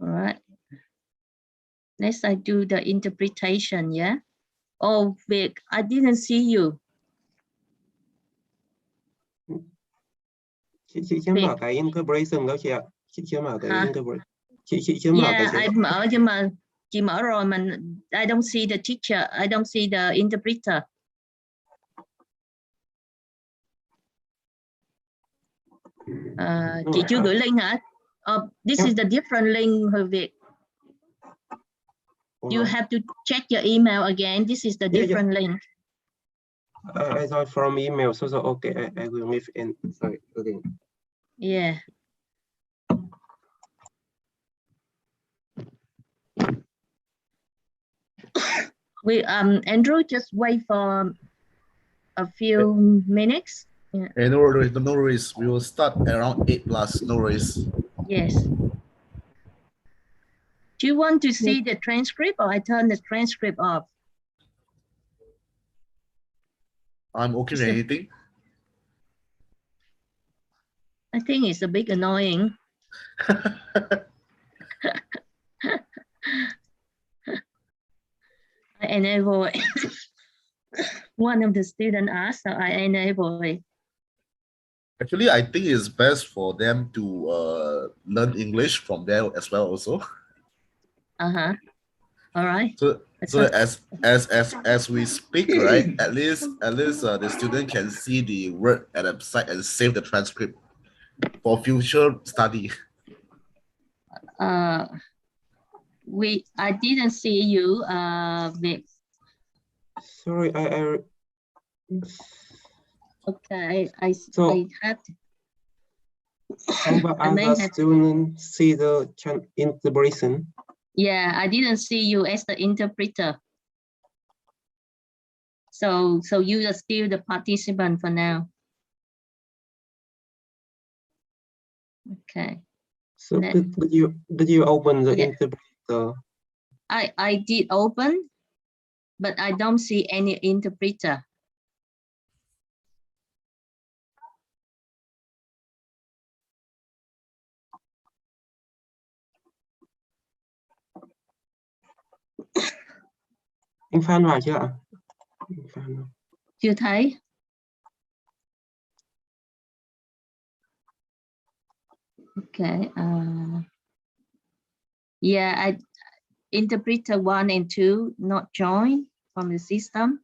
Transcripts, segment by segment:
All right. Next, I do the interpretation, yeah? Oh, Vic, I didn't see you. Chị chưa mở cái interpretation đâu chị ạ. Chị chưa mở cái interpretation. Chị chưa mở cái chế độ. Mở nhưng mà chị mở rồi mà I don't see the teacher, I don't see the interpreter. Chị chưa gửi link hả? This is the different link, Hơi Việt. You have to check your email again. This is the different link. I saw from email, so okay, I will move in. Sorry, again. Yeah. We Andrew, just wait for a few minutes. Yeah. Hey, no worries. We will start around 8+. No worries. Yes. Do you want to see the transcript, or I turn the transcript off? I'm okay with anything. I think it's a bit annoying. I enable it. One of the students asked, so I enable it. Actually, I think it's best for them to learn English from there as well also. All right. So as we speak, right? At least the student can see the word at the side and save the transcript for future study. I didn't see you, Vic. Sorry, Okay, I had. How about other students see the interpretation? Yeah, I didn't see you as the interpreter. So you are still the participant for now. Okay. So did you open the interpreter? I did open, but I don't see any interpreter. Anh Phan vào chưa ạ? Chưa thấy. Okay. Yeah, interpreter 1 and 2 not joined from the system.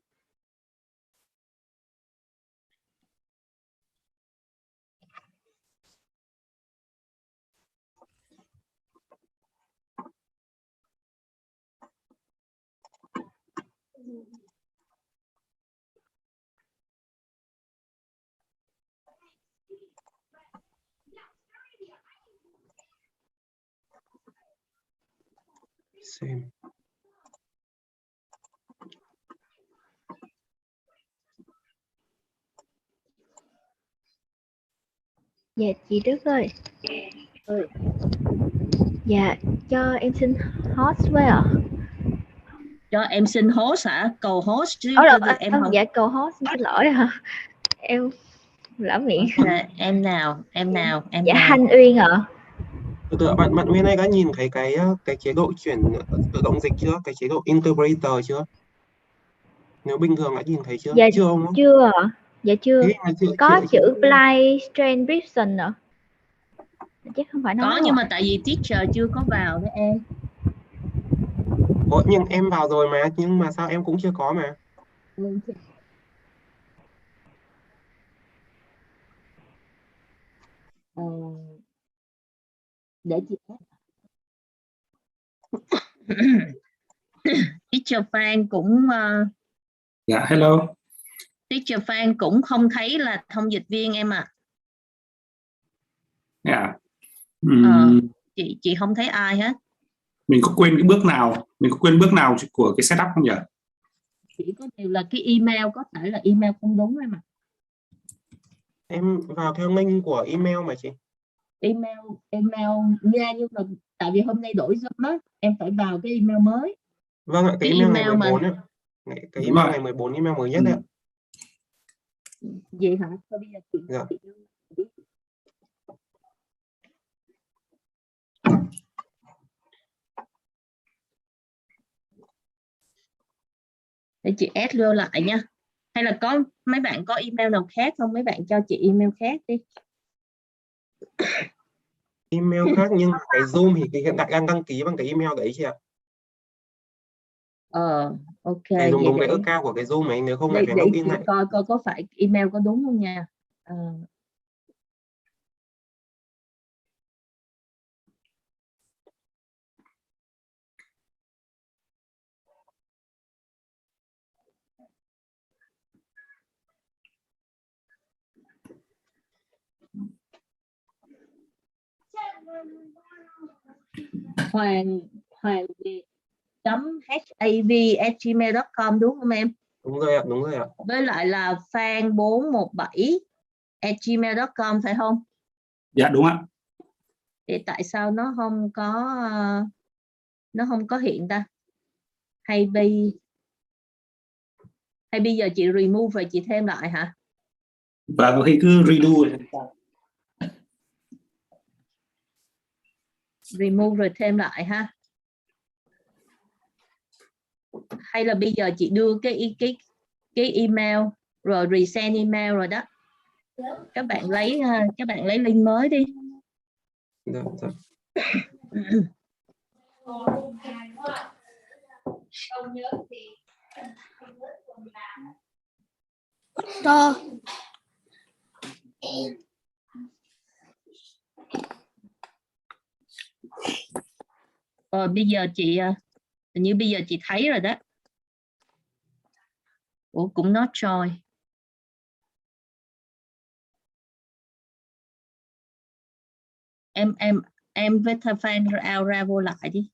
Same. Dạ chị Đức ơi. Dạ cho em xin host với ạ. Cho em xin host hả? Cầu host chứ em không. Dạ cầu host, xin lỗi hả? Em lỡ miệng. Okay. Em nào? Dạ Thanh Uyên ạ. Bạn bên này có nhìn thấy cái chế độ chuyển tự động dịch chưa? Cái chế độ interpreter chưa? Nếu bình thường đã nhìn thấy chưa? Dạ chưa không? Chưa ạ. Dạ chưa. Có chữ blind transcription ạ. Chắc không phải nó. Có nhưng mà tại vì teacher chưa có vào đấy em. Ủa, nhưng em vào rồi mà, nhưng mà sao em cũng chưa có mà. Để chị Teacher Phan cũng dạ hello. Teacher Phan cũng không thấy là thông dịch viên em ạ. Dạ. Chị không thấy ai hết. Mình có quên cái bước nào? Mình có quên bước nào của cái setup không nhỉ? Chỉ có điều là cái email có thể là email không đúng em ạ. Em vào theo link của email mà chị. Email nha, nhưng mà tại vì hôm nay đổi Zoom á, em phải vào cái email mới. Vâng ạ, cái email ngày 14 ấy. Cái email ngày 14 email mới nhất đấy ạ. Vậy hả? Thôi bây giờ chị. Dạ. Để chị add vô lại nha. Hay là có mấy bạn có email nào khác không? Mấy bạn cho chị email khác đi. Email khác nhưng cái Zoom thì hiện tại đang đăng ký bằng cái email đấy chị ạ. Ok. Phải dùng Vậy đúng để, cái account của cái Zoom ấy, nếu không lại để, phải để login chị lại. coi có phải email có đúng không nha. Hoàng Việt.hav@gmail.com đúng không em? Đúng rồi ạ, đúng rồi ạ. Với lại là phan417@gmail.com phải không? Dạ đúng ạ. Thì tại sao nó không có hiện ta? Hay bây giờ chị remove rồi chị thêm lại hả? Và có khi cứ redo rồi. Remove rồi thêm lại ha. Hay là bây giờ chị đưa cái email rồi resend email rồi đó. Các bạn lấy link mới đi. Dạ, dạ. Bây giờ chị hình như bây giờ chị thấy rồi đó. Ủa cũng not join. Em với fan ra vô lại đi.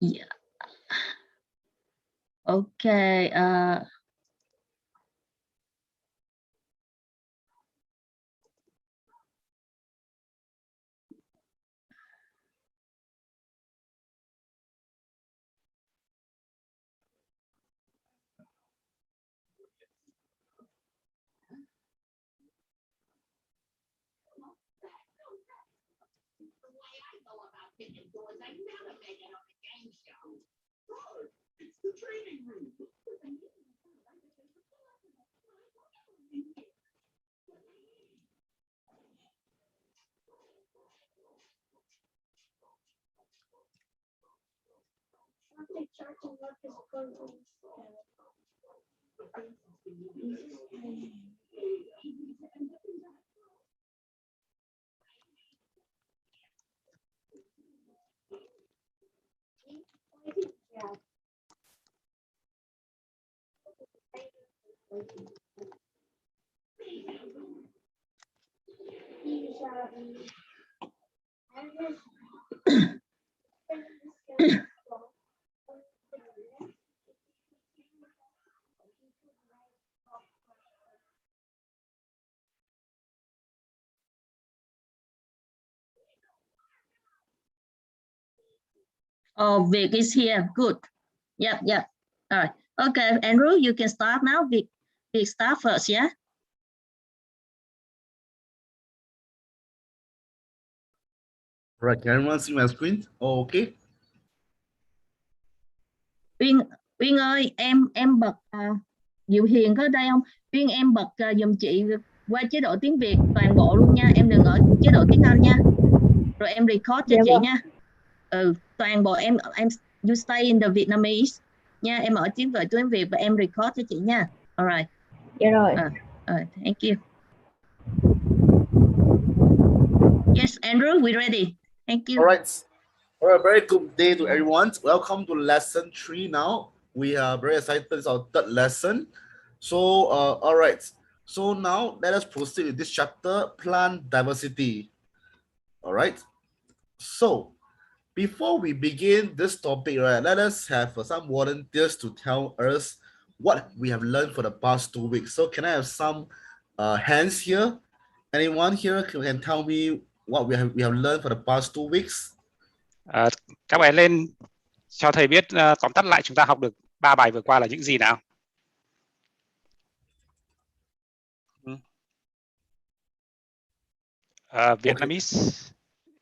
Yeah. Ok. Oh, Vic is here. Good. Yep. All right. Okay, Andrew, you can start now. Vic start first, yeah? Right, can everyone see my screen? Okay. Uyên ơi, em bật Diệu Hiền có đây không? Uyên em bật giùm chị qua chế độ tiếng Việt toàn bộ luôn nha. Em đừng ở chế độ tiếng Anh nha. Rồi em record cho chị nha. Toàn bộ em you stay in the Vietnamese nha. Em ở tiếng Việt và em record cho chị nha. Alright. Dạ rồi. Thank you. Yes, Andrew, we ready. Thank you. All right, very good day to everyone. Welcome to lesson 3 now. We are very excited. It's our third lesson. So, all right. So now let us proceed with this chapter, plant diversity. All right. So before we begin this topic, right, let us have some volunteers to tell us what we have learned for the past 2 weeks. So can I have some hands here. Anyone here can tell me what we have learned for the past 2 weeks? Các bạn lên cho thầy biết tóm tắt lại chúng ta học được 3 bài vừa qua là những gì nào? Vietnamese,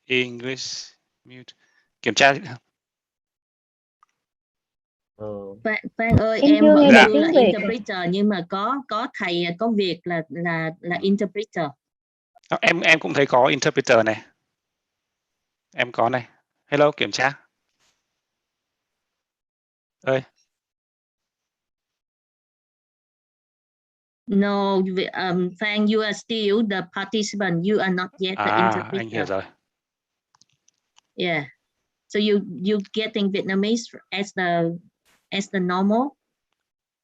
English, mute. Kiểm tra. Phan ơi, em vẫn chưa là interpreter nhưng mà có thầy có việc là interpreter. Em cũng thấy có interpreter này. Em có này. Hello, kiểm tra. Ơi. No, Phan, you are still the participant. You are not yet the interpreter. Anh hiểu rồi. Yeah. So you getting Vietnamese as the normal.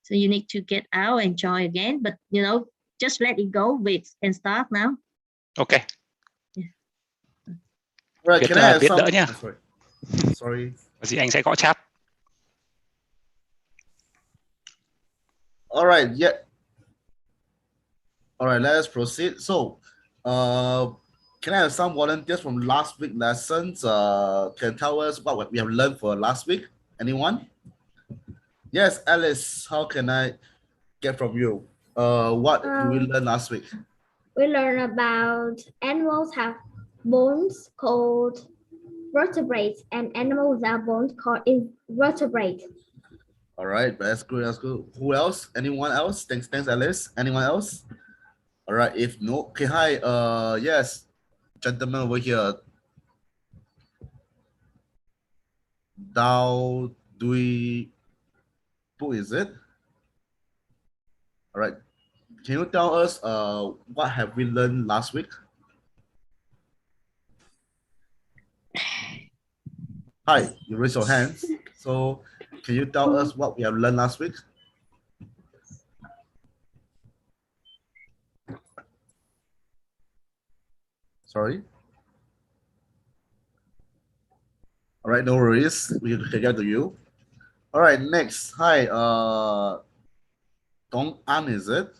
So you need to get out and join again. But you know, just let it go. We can start now. Okay. Yeah. Right, can I have Viết some... đỡ nha. Sorry. Có gì anh sẽ gõ chat. All right, yeah. All right, let's proceed. So, can I have some volunteers from last week lessons? Can tell us what we have learned for last week? Anyone? Yes, Alice, how can I get from you? What did we learn last week? We learned about animals have bones called vertebrates and animals without bones called invertebrates. All right, that's good. That's good. Who else? Anyone else? Thanks, Alice. Anyone else? All right. If no, okay. Hi. Yes, gentleman over here. Dao Dui, who is it? All right. Can you tell us what have we learned last week? Hi, you raise your hands. So, can you tell us what we have learned last week? Sorry. All right, no worries. We can get to you. All right, next. Hi, Dong An, is it?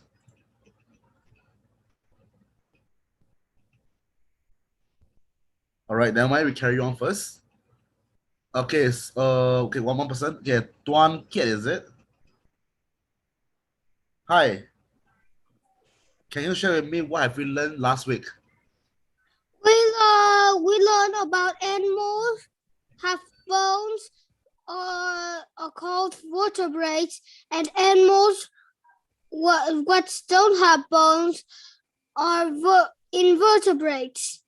All right, then why we carry on first? Okay, okay, one more person. Yeah, Tuan Kiet, is it? Hi. Can you share with me what have we learned last week? We learned about animals have bones are called vertebrates, and animals what don't have bones are invertebrates.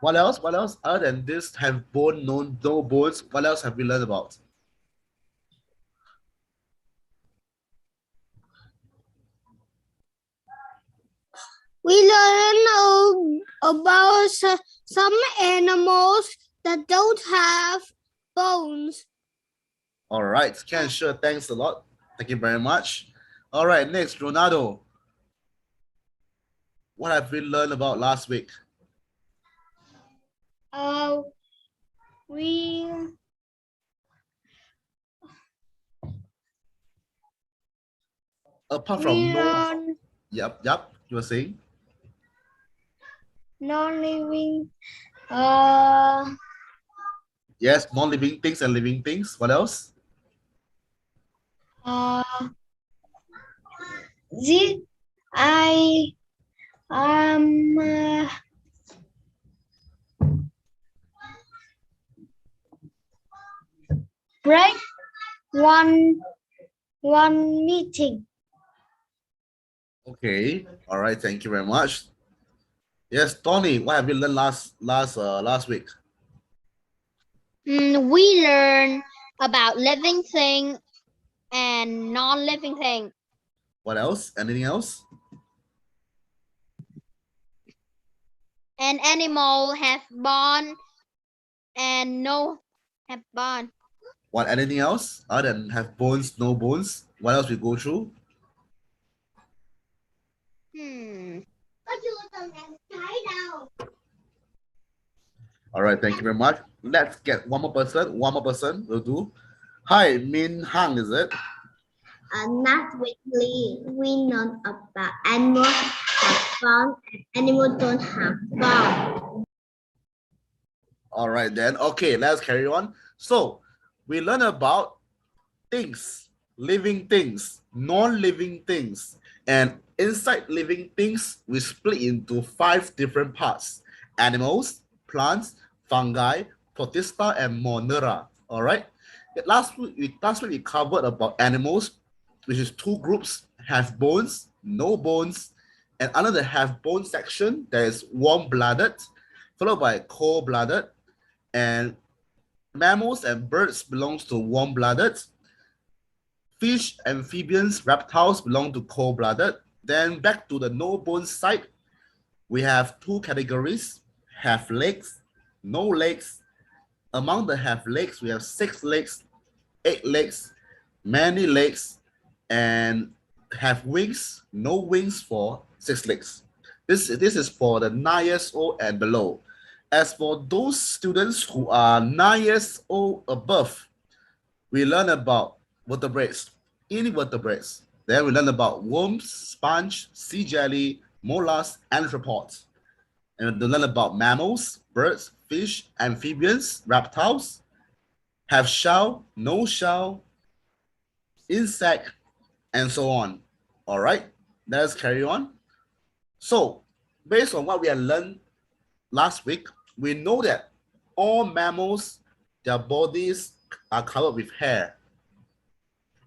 What else? What else? Other than this, have bone, no bones. What else have we learned about? We learn about some animals that don't have bones. All right, Ken, sure. Thanks a lot. Thank you very much. All right, next, Ronaldo. What have we learned about last week? We apart from Yep, you were saying? Non-living. Yes, non-living things and living things. What else? Break one meeting. Okay. All right. Thank you very much. Yes, Tony. What have you learned last week? We learned about living thing and non-living thing. What else? Anything else? An animal have bone and no have bone. What? Anything else? Other than have bones, no bones. What else we go through? All right, thank you very much. Let's get one more person. One more person will do. Hi, Min Hang, is it? Not weekly. We learn about animals have bones and animals don't have bones. All right then. Okay, let's carry on. So we learn about things, living things, non-living things, and inside living things, we split into 5 different parts: animals, plants, fungi, protista, and monera. All right. Last week we covered about animals, which is 2 groups: have bones, no bones, and under the have bone section, there is warm-blooded, followed by cold-blooded, and mammals and birds belongs to warm-blooded. Fish, amphibians, reptiles belong to cold-blooded. Then back to the no-bone side, we have 2 categories: have legs, no legs. Among the have legs, we have 6 legs, 8 legs, many legs, and have wings, no wings for 6 legs. This is for the 9 years old and below. As for those students who are 9 years old above, we learn about vertebrates, invertebrates. Then we learn about worms, sponge, sea jelly, mollusks, arthropods. And we learn about mammals, birds, fish, amphibians, reptiles, have shell, no shell, insect, and so on. All right, let's carry on. So based on what we have learned last week, we know that all mammals, their bodies are covered with hair,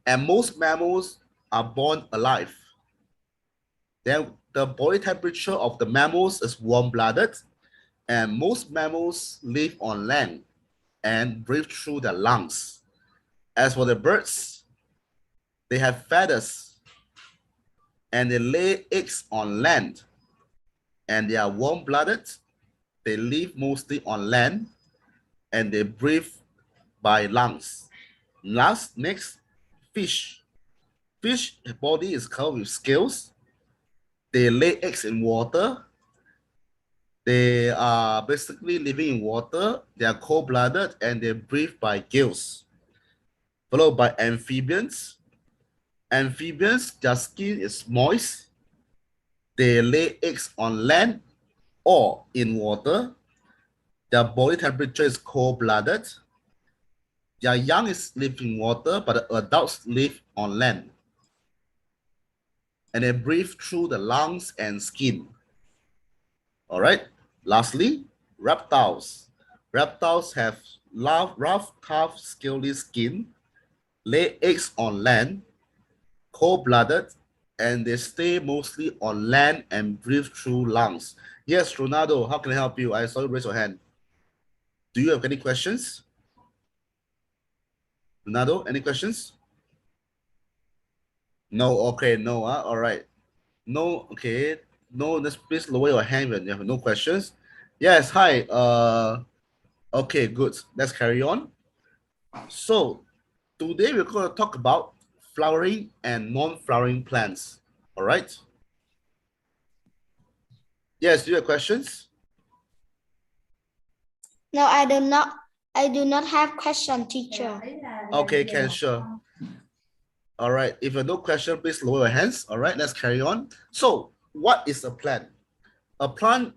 and most mammals are born alive. Then the body temperature of the mammals is warm-blooded, and most mammals live on land and breathe through their lungs. As for the birds, they have feathers and they lay eggs on land, and they are warm-blooded. They live mostly on land and they breathe by lungs. Next, fish. Fish body is covered with scales. They lay eggs in water. They are basically living in water. They are cold-blooded and they breathe by gills. Followed by amphibians. Amphibians, their skin is moist. They lay eggs on land or in water. Their body temperature is cold-blooded. Their young live in water, but the adults live on land. And they breathe through the lungs and skin. All right. Lastly, reptiles. Reptiles have rough, tough, scaly skin, lay eggs on land, cold-blooded, and they stay mostly on land and breathe through lungs. Yes, Ronaldo, how can I help you? I saw you raise your hand. Do you have any questions? Ronaldo, any questions? No, okay, no, all right. No, okay, no, let's please lower your hand when you have no questions. Yes, hi, okay, good, let's carry on. So, today we're going to talk about flowering and non-flowering plants, all right? Yes, do you have questions? No, I do not have question, teacher. Okay, Ken, sure. All right, if you have no question, please lower your hands. All right, let's carry on. So, what is a plant? A plant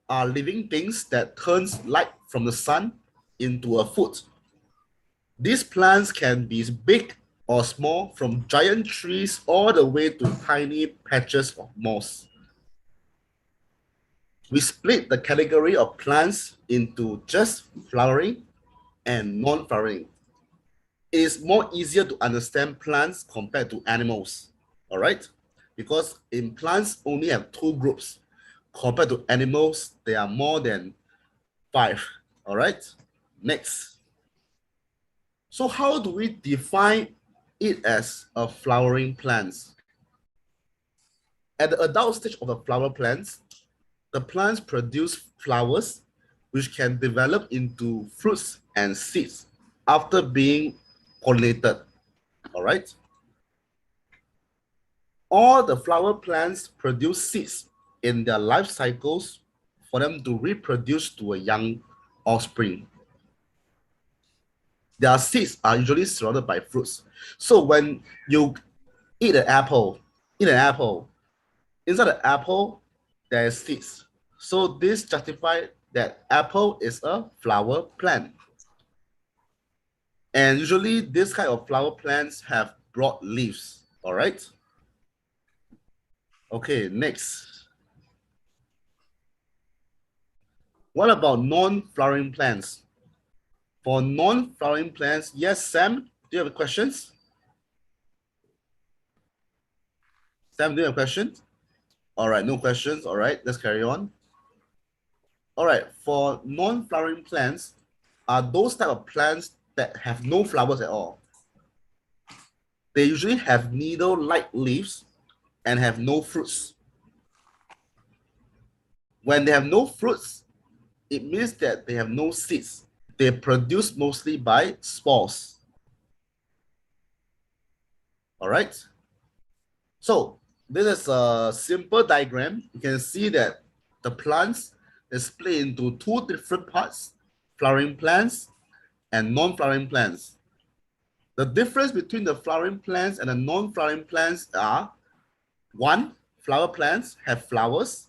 are living things that turns light from the sun into a food. These plants can be big or small, from giant trees all the way to tiny patches of moss. We split the category of plants into just flowering and non-flowering. It is more easier to understand plants compared to animals, all right? Because in plants only have 2 groups. Compared to animals, there are more than 5, all right? Next. So how do we define it as a flowering plants? At the adult stage of the flower plants, the plants produce flowers which can develop into fruits and seeds after being pollinated, all right? All the flower plants produce seeds in their life cycles for them to reproduce to a young offspring. Their seeds are usually surrounded by fruits. So when you eat an apple, inside the apple, there is seeds. So this justifies that apple is a flower plant. And usually this kind of flower plants have broad leaves. All right. Okay, next. What about non-flowering plants? For non-flowering plants, yes, Sam, do you have questions? Sam, do you have questions? All right, no questions. All right, let's carry on. All right, for non-flowering plants, are those type of plants that have no flowers at all. They usually have needle-like leaves and have no fruits. When they have no fruits, it means that they have no seeds. They produce mostly by spores. All right. So this is a simple diagram. You can see that the plants is split into two different parts, flowering plants and non-flowering plants. The difference between the flowering plants and the non-flowering plants are: one, flower plants have flowers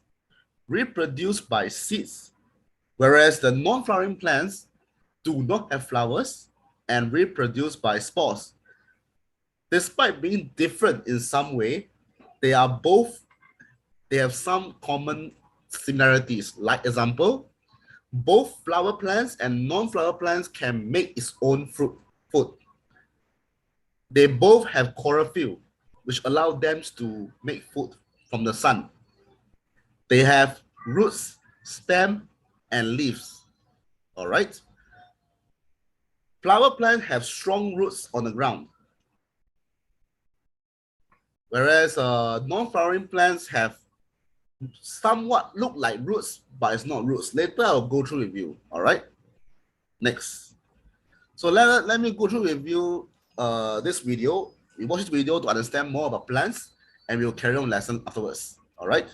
reproduced by seeds, whereas the non-flowering plants do not have flowers and reproduce by spores. Despite being different in some way, they have some common similarities. Like example, both flower plants and non-flower plants can make its own food. They both have chlorophyll, which allow them to make food from the sun. They have roots, stem, and leaves. All right. Flower plants have strong roots on the ground, whereas non-flowering plants have somewhat look like roots, but it's not roots. Later I'll go through with you. All right. Next. So let me go through with you this video. We watch this video to understand more about plants, and we'll carry on lesson afterwards. All right.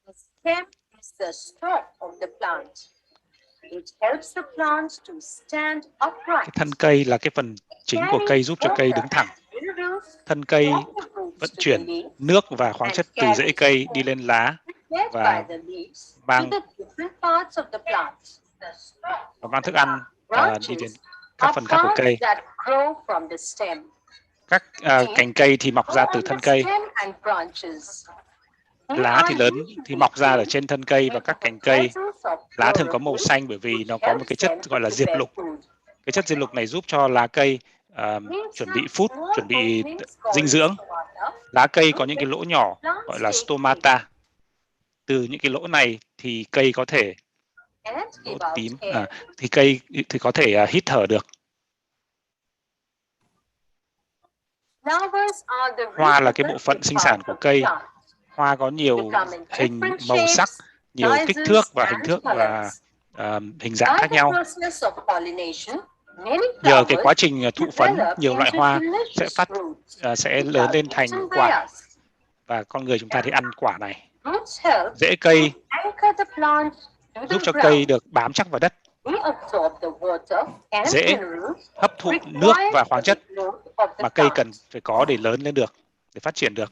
The stem is the stalk of the plant. It helps the plant to stand upright. Cái thân cây là cái phần chính của cây giúp cho cây đứng thẳng. Thân cây vận chuyển nước và khoáng chất từ rễ cây đi lên lá và mang thức ăn đi đến các phần khác của cây. Các cành cây thì mọc ra từ thân cây. Lá thì lớn thì mọc ra ở trên thân cây, và các cành cây lá thường có màu xanh bởi vì nó có một cái chất gọi là diệp lục. Cái chất diệp lục này giúp cho lá cây chuẩn bị food, chuẩn bị dinh dưỡng. Lá cây có những cái lỗ nhỏ gọi là stomata. Từ những cái lỗ này thì cây có thể lỗ tím thì cây thì có thể hít thở được. Hoa là cái bộ phận sinh sản của cây. Hoa có nhiều hình, màu sắc, nhiều kích thước và hình dạng khác nhau. Nhờ cái quá trình thụ phấn, nhiều loại hoa sẽ lớn lên thành quả, và con người chúng ta thì ăn quả này. Rễ cây giúp cho cây được bám chắc vào đất. Rễ hấp thụ nước và khoáng chất mà cây cần phải có để lớn lên được, để phát triển được.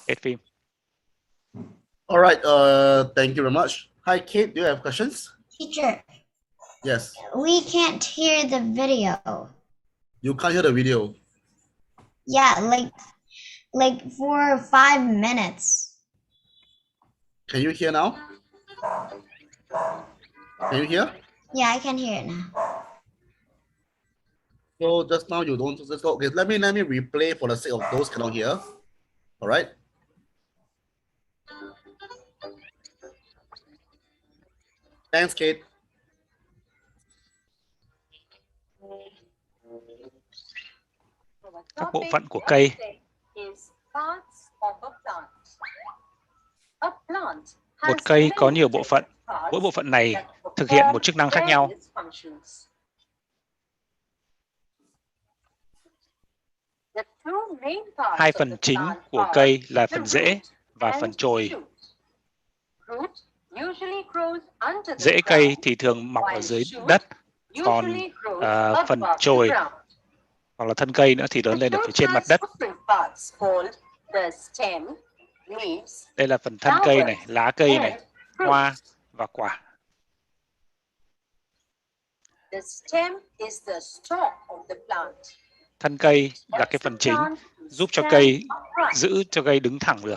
Hết phim. All right. Thank you very much. Hi, Kate. Do you have questions? Teacher. Yes. We can't hear the video. You can't hear the video. Yeah, like for 5 minutes. Can you hear now? Can you hear? Yeah, I can hear it now. So just now you don't just okay. Let me replay for the sake of those cannot hear. All right. Thanks, Kate. Các bộ phận của cây. Một cây có nhiều bộ phận. Mỗi bộ phận này thực hiện một chức năng khác nhau. Hai phần chính của cây là phần rễ và phần chồi. Rễ cây thì thường mọc ở dưới đất, còn phần chồi hoặc là thân cây nữa thì lớn lên ở phía trên mặt đất. Đây là phần thân cây này, lá cây này, hoa và quả. Thân cây là cái phần chính, giúp cho cây giữ cho cây đứng thẳng được.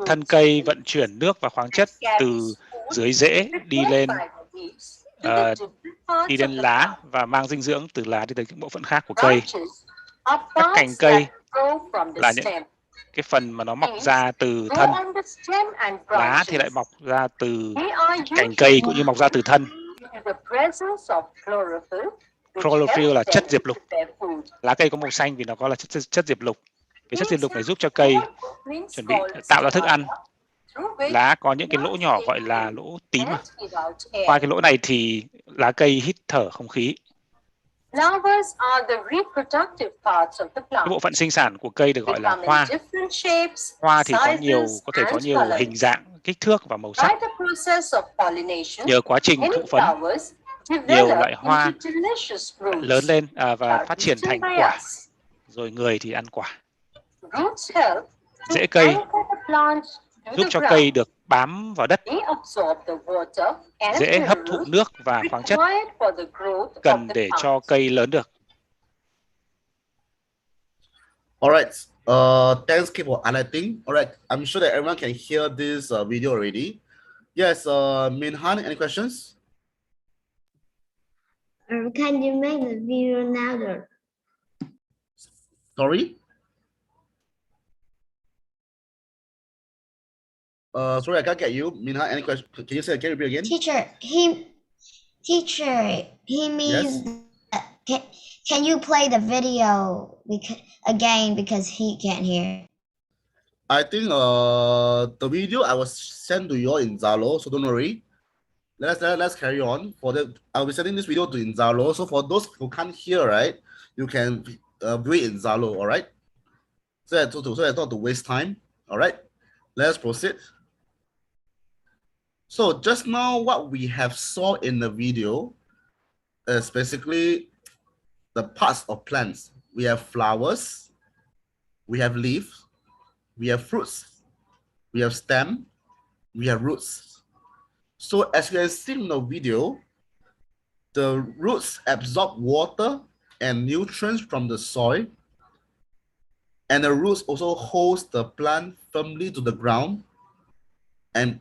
Thân cây vận chuyển nước và khoáng chất từ dưới rễ đi lên lá và mang dinh dưỡng từ lá đi tới những bộ phận khác của cây. Các cành cây là những cái phần mà nó mọc ra từ thân. Lá thì lại mọc ra từ cành cây cũng như mọc ra từ thân. Chlorophyll là chất diệp lục. Lá cây có màu xanh vì nó có là chất diệp lục. Cái chất diệp lục này giúp cho cây chuẩn bị tạo ra thức ăn. Lá có những cái lỗ nhỏ gọi là lỗ tím. Qua cái lỗ này thì lá cây hít thở không khí. Cái bộ phận sinh sản của cây được gọi là hoa. Hoa thì có thể có nhiều hình dạng, kích thước và màu sắc. Nhờ quá trình thụ phấn, nhiều loại hoa lớn lên và phát triển thành quả, rồi người thì ăn quả. Rễ cây giúp cho cây được bám vào đất. Rễ hấp thụ nước và khoáng chất cần để cho cây lớn được. Alright. Thanks, Kate, for highlighting. Alright, I'm sure that everyone can hear this video already. Yes, Minhan, any questions? Can you make the video louder? Sorry? Sorry, I can't get you. Minha, any question? Can you say again? Repeat again? Teacher, he means Yes. can you play the video again because he can't hear? I think the video I was sent to you in Zalo, so don't worry. Let's carry on. I'll be sending this video to in Zalo. So for those who can't hear, right, you can do it in Zalo, all right? So that's not to waste time. All right, let's proceed. So just now, what we have saw in the video is basically the parts of plants. We have flowers, we have leaves, we have fruits, we have stem, we have roots. So as you can see in the video, the roots absorb water and nutrients from the soil, and the roots also holds the plant firmly to the ground. And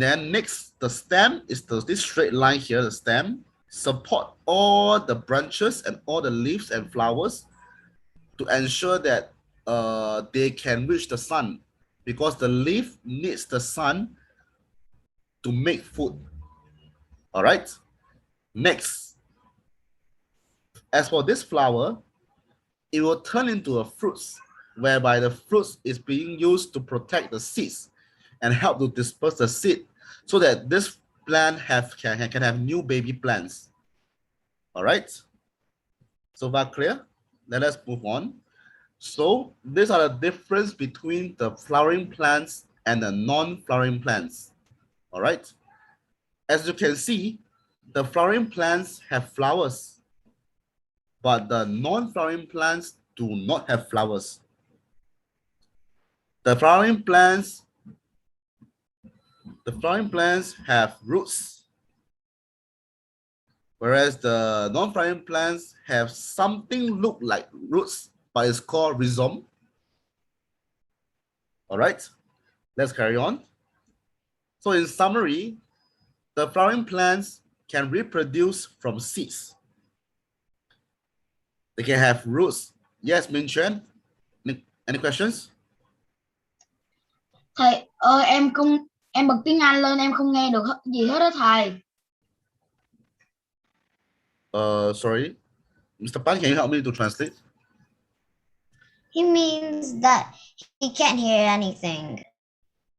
then next, the stem is this straight line here, the stem, support all the branches and all the leaves and flowers to ensure that they can reach the sun, because the leaf needs the sun to make food. All right. Next, as for this flower, it will turn into a fruit, whereby the fruit is being used to protect the seeds and help to disperse the seed so that this plant can have new baby plants. All right. So far clear? Then let's move on. So these are the difference between the flowering plants and the non-flowering plants. All right. As you can see, the flowering plants have flowers, but the non-flowering plants do not have flowers. The flowering plants have roots, whereas the non-flowering plants have something look like roots, but it's called rhizome. All right, let's carry on. So in summary, the flowering plants can reproduce from seeds. They can have roots. Yes, Minh Xuân. Any questions? Thầy ơi, em bật tiếng Anh lên, em không nghe được gì hết đó thầy. Sorry, Mr. Pan, can you help me to translate? He means that he can't hear anything.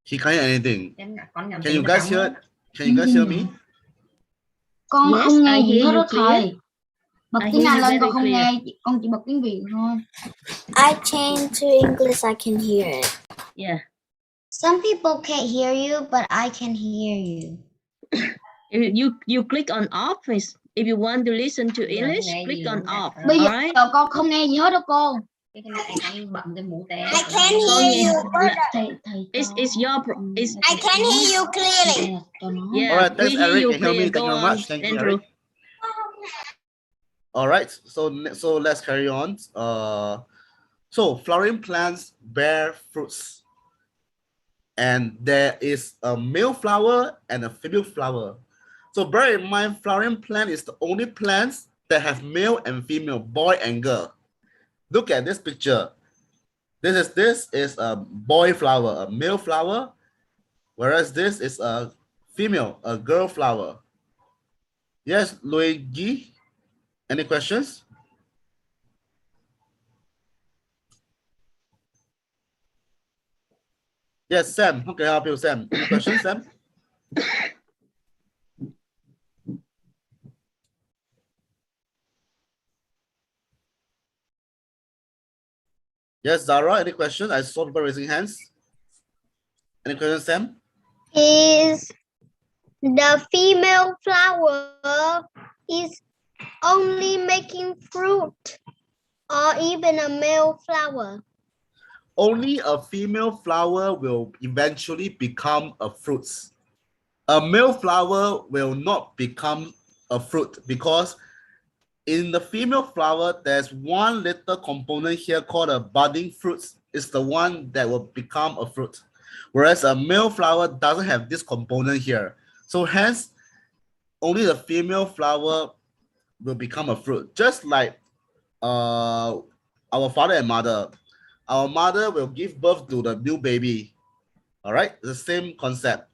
He can't hear anything. Can you guys hear? Can you guys hear me? Con Yes, không nghe I gì hear hết you đó thầy. clear. Bật I tiếng hear Anh you lên con very không clear. nghe, con chỉ bật tiếng Việt thôi. I changed to English, I can hear it. Yeah. Some people can't hear you, but I can hear you. You click on off. If you want to listen to English, click on off. Bây giờ Alright. con không nghe gì hết đó cô. I can hear you. It's your I can hear you clearly. yeah. All right, We thanks, hear Eric. you Can you hear clear. me? Thank Go you very on, much. Thank you, Andrew. Eric. All right, so let's carry on. So flowering plants bear fruits, and there is a male flower and a female flower. So bear in mind, flowering plant is the only plants that have male and female, boy and girl. Look at this picture. This is a boy flower, a male flower, whereas this is a female, a girl flower. Yes, Luigi, any questions? Yes, Sam, how can I help you, Sam? Any questions, Sam? Yes, Zara, any questions? I saw people raising hands. Any questions, Sam? Is the female flower is only making fruit or even a male flower? Only a female flower will eventually become a fruit. A male flower will not become a fruit because in the female flower, there's one little component here called a budding fruit. It's the one that will become a fruit. Whereas a male flower doesn't have this component here. So hence, only the female flower will become a fruit. Just like our father and mother. Our mother will give birth to the new baby. All right, the same concept.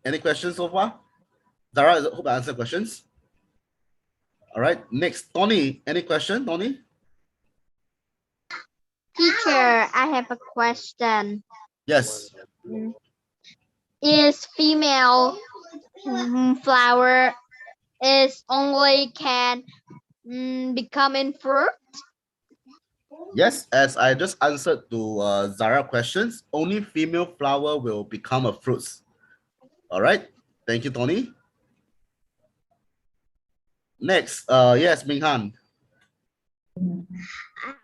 Any questions so far? Zara, I hope I answered questions. All right, next, Tony, any question, Tony? Teacher, I have a question. Yes. Is female flower is only can become in fruit? Yes, as I just answered to Zara questions, only female flower will become a fruit. All right, thank you, Tony. Next, yes, Minghan.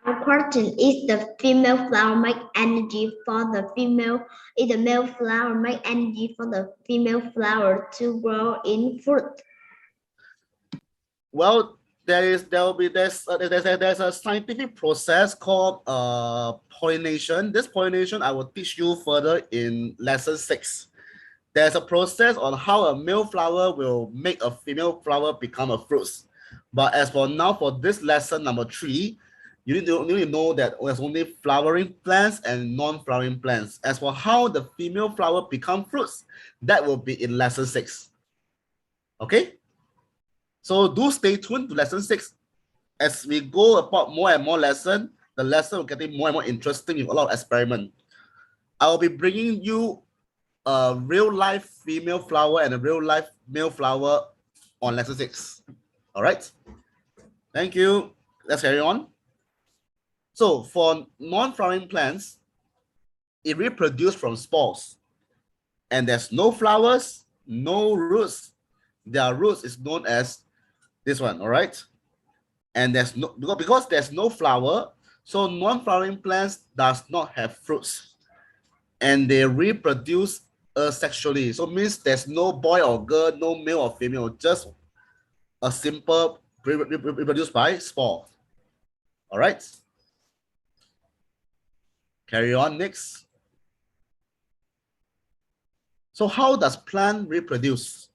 Our question is the female flower make energy for the female, is the male flower make energy for the female flower to grow in fruit? Well, there's a scientific process called pollination. This pollination I will teach you further in lesson 6. There's a process on how a male flower will make a female flower become a fruit. But as for now, for this lesson number 3, you need to know that there's only flowering plants and non-flowering plants. As for how the female flower become fruits, that will be in lesson 6. Okay? So do stay tuned to lesson 6. As we go about more and more lesson, the lesson will get more and more interesting with a lot of experiment. I will be bringing you a real life female flower and a real life male flower on lesson 6. All right. Thank you. Let's carry on. So for non-flowering plants, it reproduces from spores. And there's no flowers, no roots. Their roots is known as this one, all right? And there's no, because there's no flower, so non-flowering plants does not have fruits. And they reproduce asexually. So it means there's no boy or girl, no male or female, just a simple reproduced by spore. All right. Carry on next. So how does plant reproduce?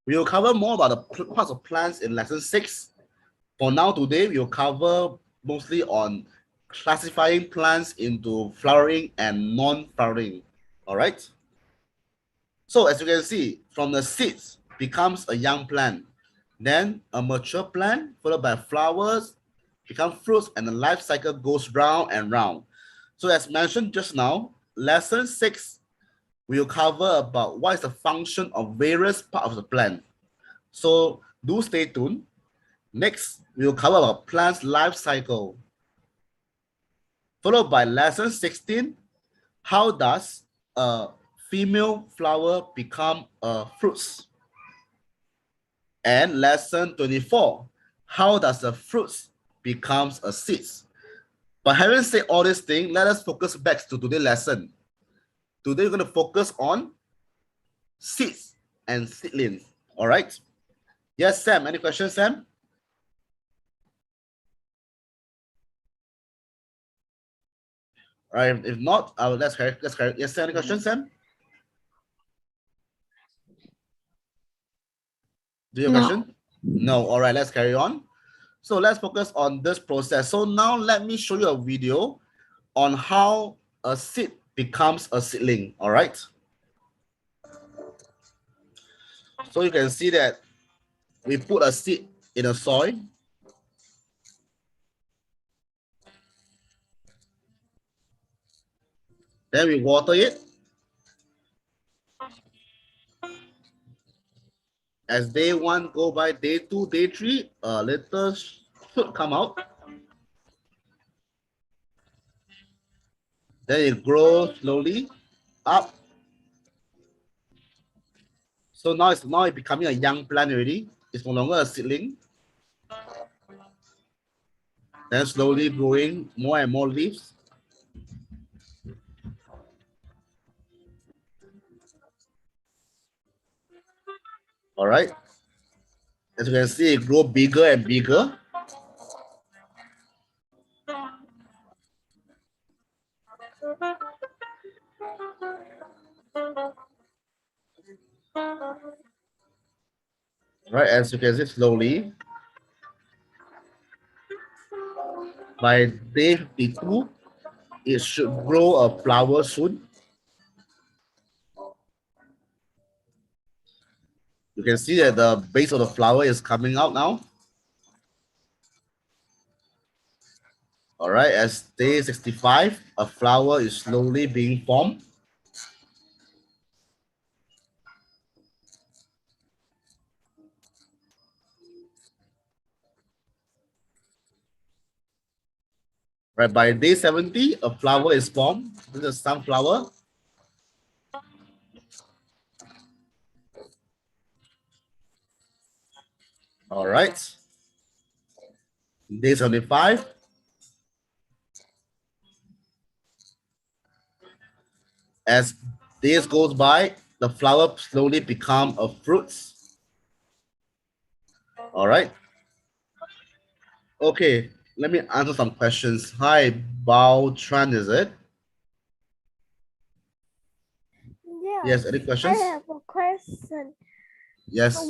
We will cover more about the parts of plants in lesson 6. For now, today, we will cover mostly on classifying plants into flowering and non-flowering. All right. So as you can see, from the seeds becomes a young plant, then a mature plant followed by flowers, become fruits, and the life cycle goes round and round. So as mentioned just now, lesson 6 we will cover about what is the function of various parts of the plant. So do stay tuned. Next, we will cover about plant's life cycle. Followed by lesson 16, how does a female flower become a fruit? And lesson 24, how does the fruits becomes a seed? But having said all these things, let us focus back to today's lesson. Today we're going to focus on seeds and seedlings. All right. Yes, Sam. Any questions, Sam? All right. If not, let's carry. Yes, Sam. Any questions, Sam? Do you have a question? No. All right. Let's carry on. So let's focus on this process. So now let me show you a video on how a seed becomes a seedling. All right. So you can see that we put a seed in a soil. Then we water it. As day 1 go by, day 2, day 3, a little shoot come out. Then it grows slowly up. So now it's becoming a young plant already. It's no longer a seedling. Then slowly growing more and more leaves. All right. As you can see, it grows bigger and bigger. Right, as you can see, slowly. By day 52, it should grow a flower soon. You can see that the base of the flower is coming out now. All right, as day 65, a flower is slowly being formed. Right, by day 70, a flower is formed. This is a sunflower. All right. Day 75. As days goes by, the flower slowly become a fruit. All right. Okay, let me answer some questions. Hi, Bao Tran, is it? Yeah. Yes, any questions? I have a question. Yes.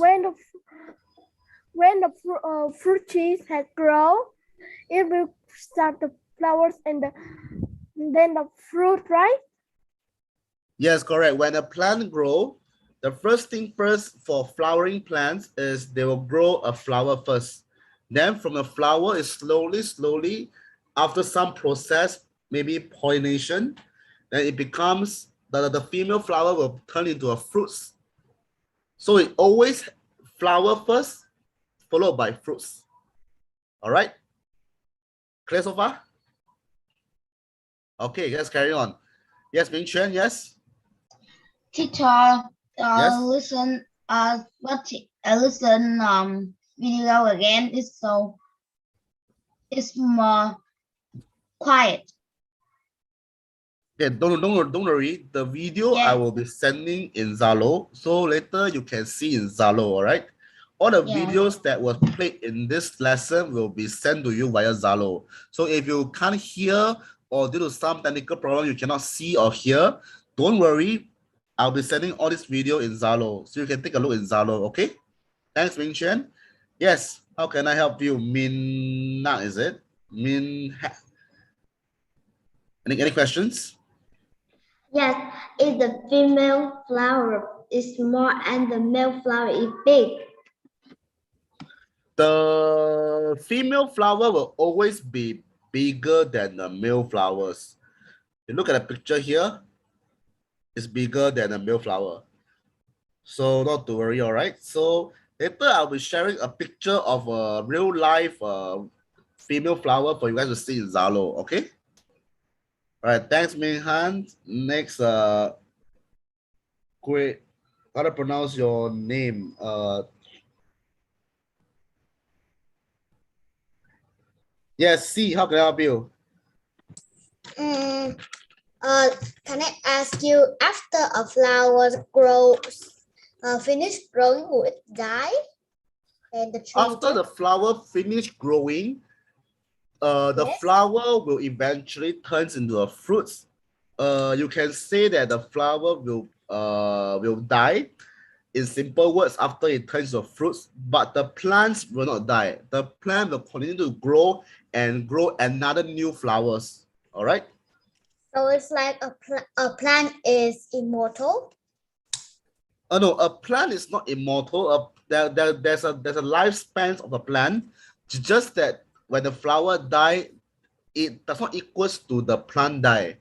When the fruit trees has grown, it will start the flowers and then the fruit, right? Yes, correct. When a plant grows, the first thing first for flowering plants is they will grow a flower first. Then from the flower is slowly, after some process, maybe pollination, then it becomes, the female flower will turn into a fruit. So it always flower first, followed by fruits. All right? Clear so far? Okay, let's carry on. Yes, Ming Chuan, yes? Teacher, yes? listen video again. It's more quiet. Yeah, don't worry. The video I will be sending in Zalo, so later you can see in Zalo. All right. All the videos that were played in this lesson will be sent to you via Zalo. So if you can't hear or due to some technical problem you cannot see or hear, don't worry. I'll be sending all this video in Zalo, so you can take a look in Zalo. Okay. Thanks, Ming Chen. Yes, how can I help you? Min Na, is it? Min Ha. Any questions? Yes, if the female flower is small and the male flower is big. The female flower will always be bigger than the male flowers. You look at the picture here, it's bigger than the male flower. So not to worry, all right? So later I'll be sharing a picture of a real life female flower for you guys to see in Zalo, okay? All right, thanks, Ming Han. Next, great. How to pronounce your name? Yes, C, how can I help you? Can I ask you, after a flower grows, finish growing, will it die? And the tree After the flower finish growing, the flower will eventually turn into a fruit. You can say that the flower will die. In simple words, after it turns to fruits, but the plants will not die. The plant will continue to grow and grow another new flowers. All right. So it's like a plant is immortal. No, a plant is not immortal. There's a lifespan of a plant. It's just that when the flower die, it does not equals to the plant die.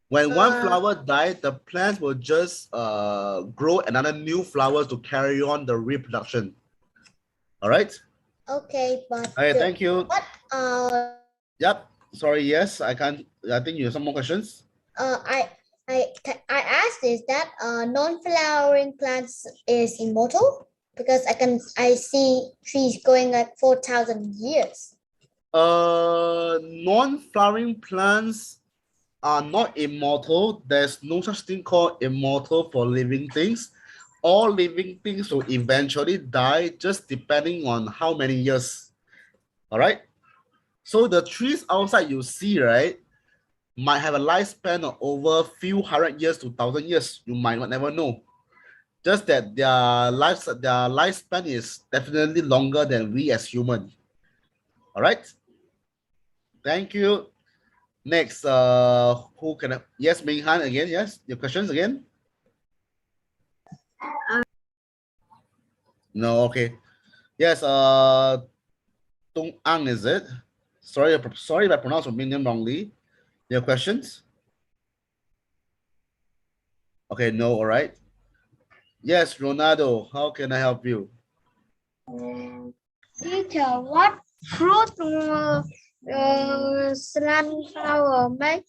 When one flower dies, the plant will just grow another new flowers to carry on the reproduction. All right. Okay, but. Okay, thank you. What? Yep. Sorry. Yes, I can't. I think you have some more questions. I asked is that non-flowering plants is immortal, because I see trees going like 4,000 years. Non-flowering plants are not immortal. There's no such thing called immortal for living things. All living things will eventually die, just depending on how many years. All right. So the trees outside you see, right, might have a lifespan of over a few hundred years to 1,000 years. You might not never know. Just that their lifespan is definitely longer than we as humans. All right. Thank you. Next, who can I? Yes, Ming Han again. Yes, your questions again. No, okay. Yes, Tung Ang, is it? Sorry if I pronounced your name wrongly. Your questions? Okay, no, all right. Yes, Ronaldo, how can I help you? Teacher, what fruit sunflower make?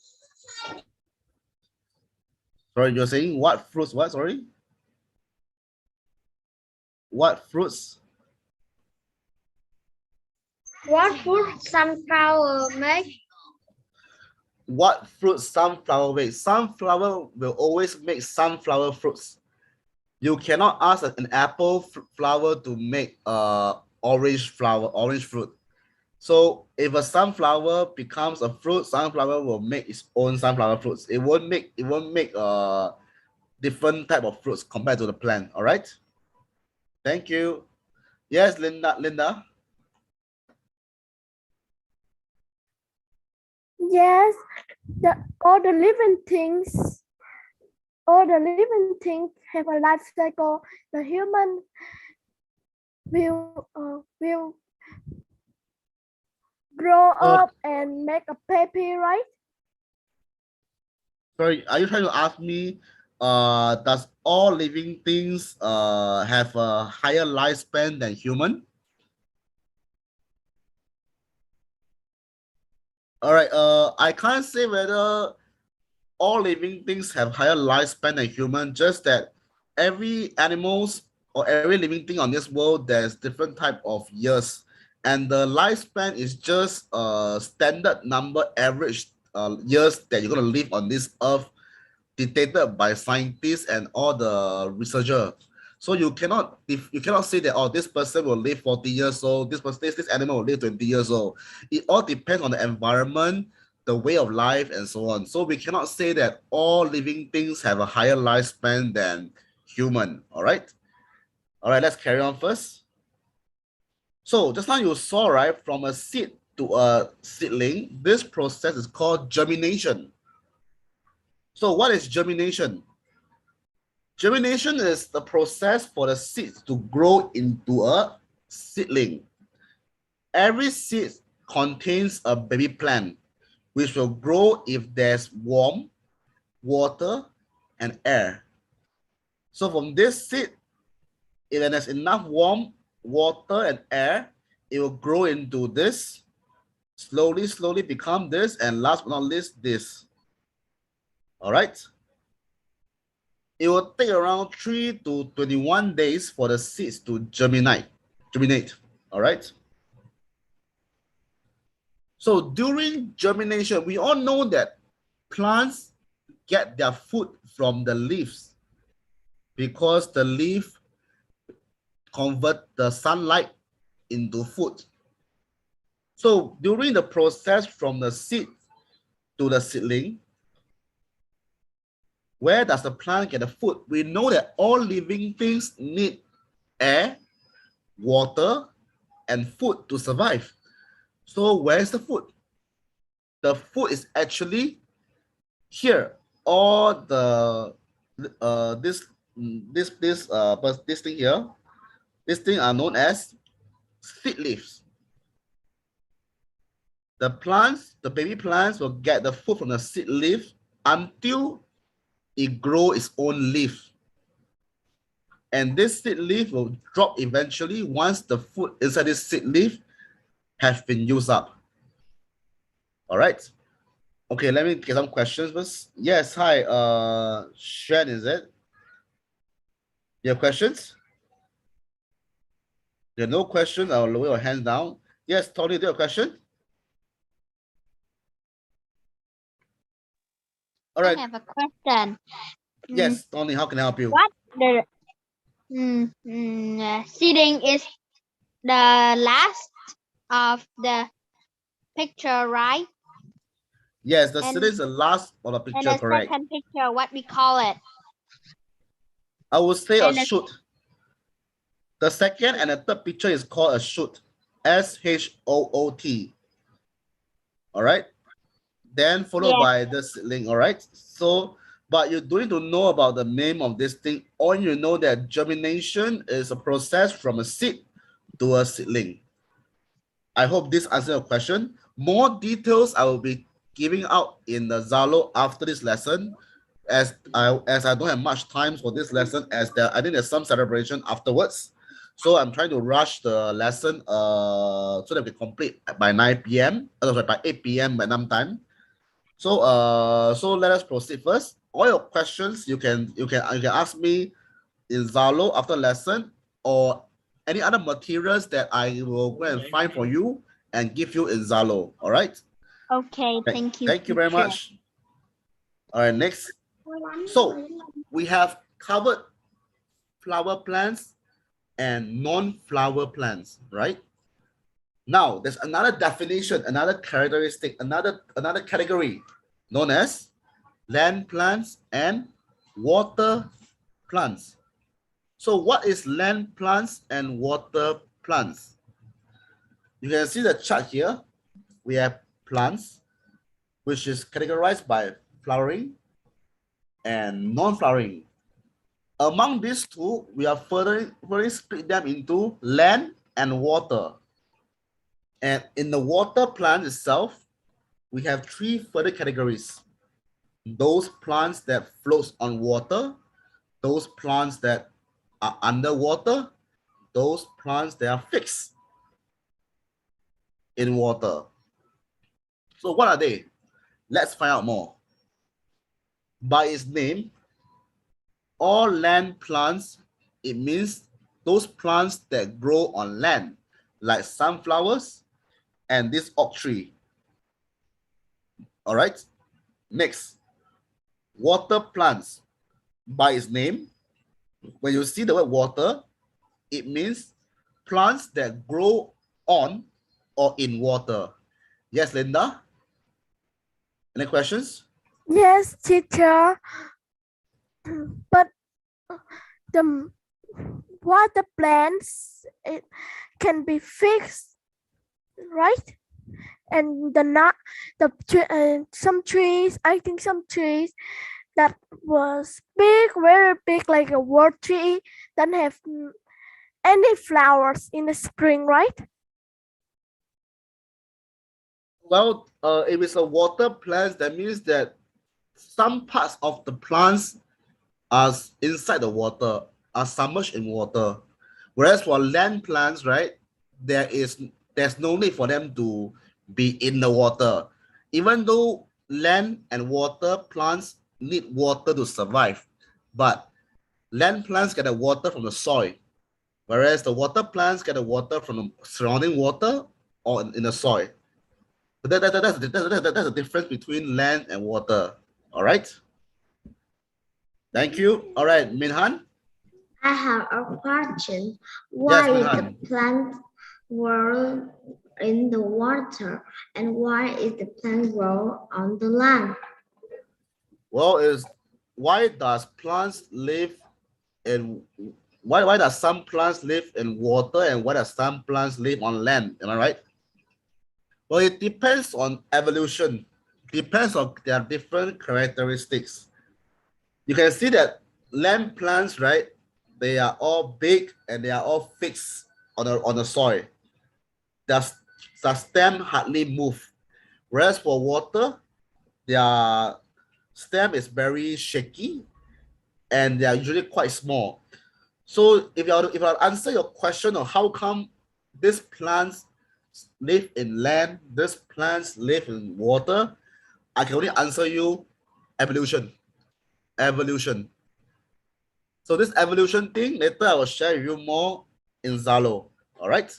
Sorry, you're saying what fruits? What? Sorry. What fruits? What fruit sunflower make? What fruit sunflower makes? Sunflower will always make sunflower fruits. You cannot ask an apple flower to make orange fruit. So if a sunflower becomes a fruit, sunflower will make its own sunflower fruits. It won't make different type of fruits compared to the plant. All right. Thank you. Yes, Linda. Yes, all the living things have a life cycle. The human will grow up and make a baby, right? Sorry, are you trying to ask me, does all living things have a higher lifespan than human? All right, I can't say whether all living things have higher lifespan than human, just that every animals or every living thing on this world, there's different type of years. And the lifespan is just a standard number, average years that you're going to live on this earth, dictated by scientists and all the researchers. So you cannot say that, oh, this person will live 40 years old, this animal will live 20 years old. It all depends on the environment, the way of life, and so on. So we cannot say that all living things have a higher lifespan than human. All right, let's carry on first. So just now you saw, right, from a seed to a seedling, this process is called germination. So what is germination? Germination is the process for the seeds to grow into a seedling. Every seed contains a baby plant, which will grow if there's warmth, water, and air. So from this seed, if there's enough warmth, water, and air, it will grow into this, slowly become this, and last but not least, this. All right. It will take around 3 to 21 days for the seeds to germinate. All right. So during germination, we all know that plants get their food from the leaves because the leaf convert the sunlight into food. So during the process from the seed to the seedling, where does the plant get the food? We know that all living things need air, water, and food to survive. So where's the food? The food is actually here. All the this thing here, this thing are known as seed leaves. The plants, the baby plants will get the food from the seed leaf until it grows its own leaf. And this seed leaf will drop eventually once the food inside this seed leaf has been used up. All right. Okay, let me get some questions first. Yes, hi, Shen, is it? You have questions? There are no questions, I'll lower your hands down. Yes, Tony, do you have a question? All right. I have a question. Yes, Tony, how can I help you? What the seeding is the last of the picture, right? Yes, the seed is the last of the picture, and the correct. second picture, what we call it? I would say a And the- shoot. The second and the third picture is called a shoot. SHOOT. All right. Then followed by the seedling. All right. So, but you don't need to know about the name of this thing. All you know that germination is a process from a seed to a seedling. I hope this answers your question. More details I will be giving out in the Zalo after this lesson, as I don't have much time for this lesson, as I think there's some celebration afterwards. So I'm trying to rush the lesson so that we complete by 9 p.m. Sorry, by 8 p.m. Vietnam time. So so let us proceed first. All your questions you can ask me in Zalo after lesson, or any other materials that I will go and find for you and give you in Zalo. All right. Okay, thank you. Thank you very much. All right, next. So we have covered flower plants and non-flower plants, right? Now there's another definition, another characteristic, another category known as land plants and water plants. So what is land plants and water plants? You can see the chart here. We have plants, which is categorized by flowering and non-flowering. Among these two, we are further split them into land and water. And in the water plant itself, we have three further categories. Those plants that float on water, those plants that are underwater, those plants that are fixed in water. So what are they? Let's find out more. By its name, all land plants, it means those plants that grow on land, like sunflowers and this oak tree. All right. Next, water plants. By its name, when you see the word water, it means plants that grow on or in water. Yes, Linda? Any questions? Yes, teacher. But the water plants can be fixed, right? And some trees, I think some trees that was big, very big, like a world tree, don't have any flowers in the spring, right? Well, if it's a water plant, that means that some parts of the plants are inside the water, are submerged in water. Whereas for land plants, right, there's no need for them to be in the water. Even though land and water plants need water to survive, but land plants get the water from the soil, whereas the water plants get the water from the surrounding water or in the soil. That's the difference between land and water. All right. Thank you. All right, Minhan. I have a question. Why Yes, is the Minhan. plant grow in the water and why is the plant grow on the land? Well, why does plants live in why does some plants live in water and why does some plants live on land? Am I right? Well, it depends on evolution. Depends on their different characteristics. You can see that land plants, right? They are all big and they are all fixed on the soil. The stem hardly move. Whereas for water, their stem is very shaky and they are usually quite small. So if I answer your question of how come these plants live in land, these plants live in water, I can only answer you evolution. Evolution. So this evolution thing, later I will share with you more in Zalo. All right.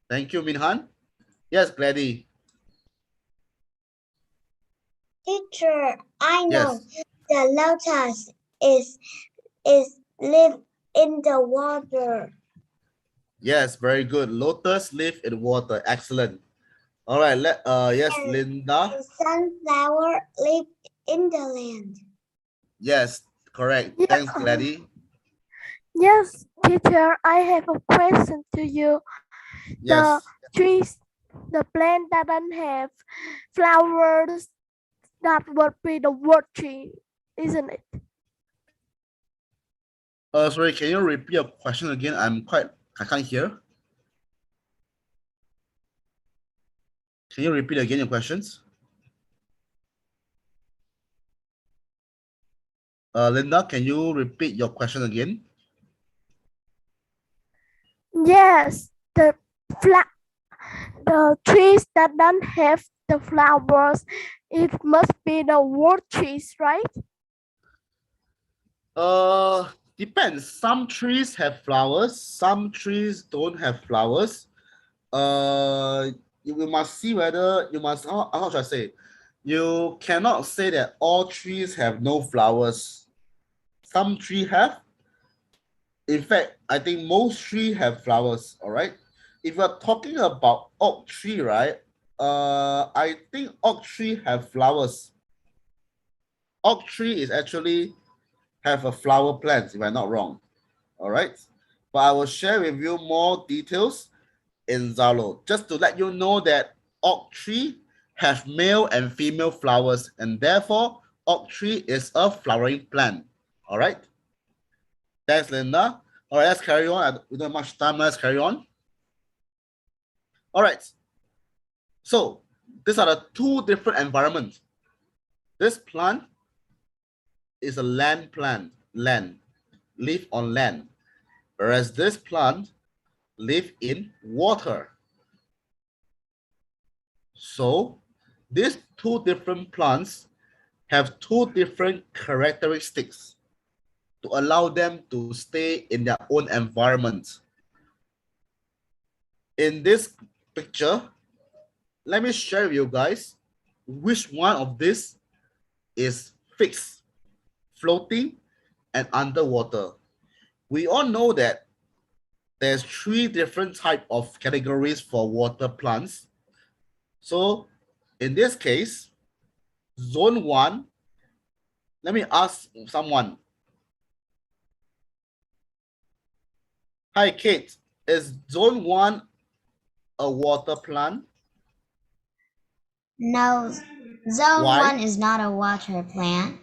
Thank you, Minhan. Yes, Gladys. Teacher, I know Yes. the lotus is live in the water. Yes, very good. Lotus live in water. Excellent. All right. Yes, And Linda. the sunflower live in the land. Yes, correct. Yeah. Thanks, Gladys. Yes, teacher, I have a question to you. Yes. The trees, the plant that don't have flowers, that would be the word tree, isn't it? Sorry, can you repeat your question again? I can't hear. Can you repeat again your questions? Linda, can you repeat your question again? Yes, the trees that don't have the flowers, it must be the word trees, right? Depends. Some trees have flowers, some trees don't have flowers. You must see whether how should I say? You cannot say that all trees have no flowers. Some trees have. In fact, I think most trees have flowers. All right. If you're talking about oak tree, right? I think oak tree have flowers. Oak tree is actually have a flower plant, if I'm not wrong. All right. But I will share with you more details in Zalo, just to let you know that oak tree have male and female flowers, and therefore oak tree is a flowering plant. All right. Thanks, Linda. All right, let's carry on. We don't have much time. Let's carry on. All right. So these are the two different environments. This plant is a land plant, live on land, whereas this plant live in water. So these two different plants have two different characteristics to allow them to stay in their own environment. In this picture, let me share with you guys which one of this is fixed, floating, and underwater. We all know that there's three different types of categories for water plants. So in this case, zone 1, let me ask someone. Hi, Kate. is zone 1 a water plant? No, zone Why? 1 is not a water plant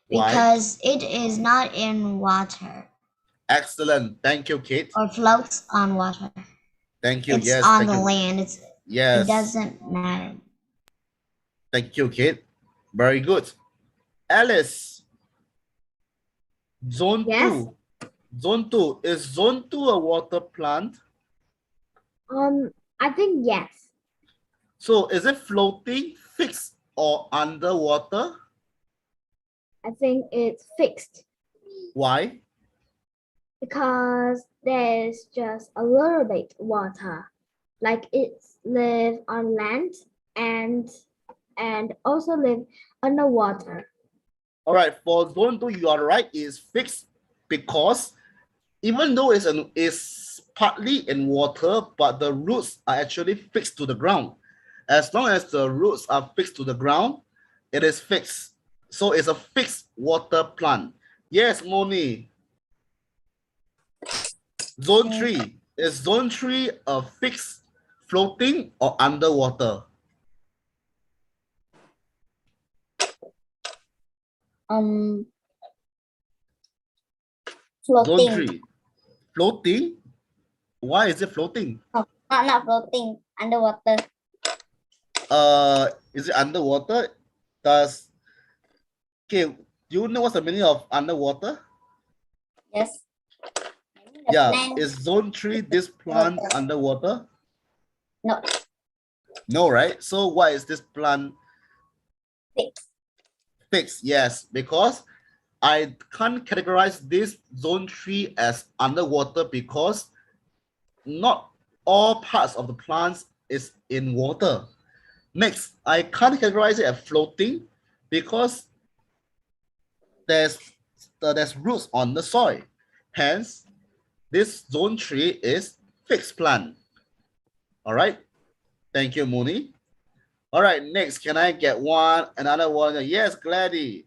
Why? because it is not in water. Excellent. Thank you, Kate. Or floats on water. Thank you. It's Yes. on Thank the you. land. Yes. It doesn't matter. Thank you, Kate. Very good. Alice. Zone Yes. 2. Zone 2. Is zone 2 a water plant? I think yes. So is it floating, fixed, or underwater? I think it's fixed Why? because there's just a little bit water. Like it's live on land and also live underwater. All right, for zone 2, you are right, is fixed because even though it's partly in water, but the roots are actually fixed to the ground. As long as the roots are fixed to the ground, it is fixed. So it's a fixed water plant. Yes, Moni. Zone 3. Is zone 3 a fixed, floating, or underwater? Floating. Zone 3. Floating? Why is it floating? Oh, not floating, underwater. Is it underwater? Okay, do you know what's the meaning of underwater? Yes. Yeah, plant- is zone 3 this plant underwater? No. No, right? So why is this plant Fixed? Fixed, yes, because I can't categorize this zone 3 as underwater because not all parts of the plants is in water. Next, I can't categorize it as floating because there's roots on the soil. Hence, this zone 3 is fixed plant. All right. Thank you, Mooney. All right, next, can I get another one? Yes, Gladys.